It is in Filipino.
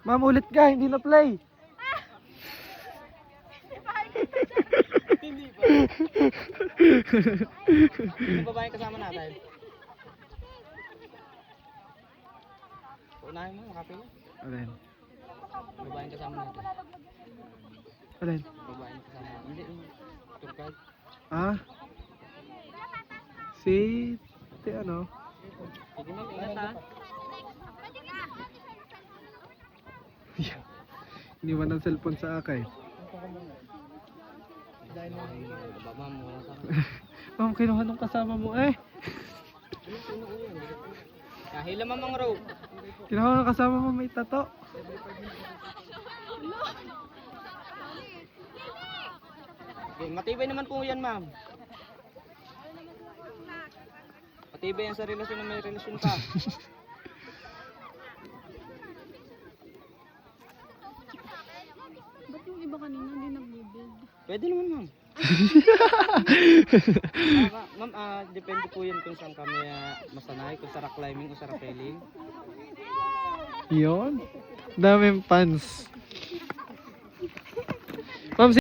Ma'am, ulit ka, hindi na play. Hindi ba? Yung babae kasama natin. Unahin mo, makapila. Alin? Babae kasama natin. Alin? Babae kasama natin. Hindi, tour guide. Ah? Si ano? Sige ma'am, ingat ha. Iniwan ng cellphone sa akin. Ma'am, wala sa akin. Ma'am, kinuha nung kasama mo eh. Kahila mamang row. Kinuha nung kasama mo, may tato. Okay, matibay naman po yan ma'am. Matibay yan sa relasyon na may relasyon ka. Ba't yung iba kanina hindi nag-build? Pwede naman ma'am. Ma'am, depende po yan kung saan kami masanay, kung sa rock climbing o sa rappelling. Yun. Daming fans.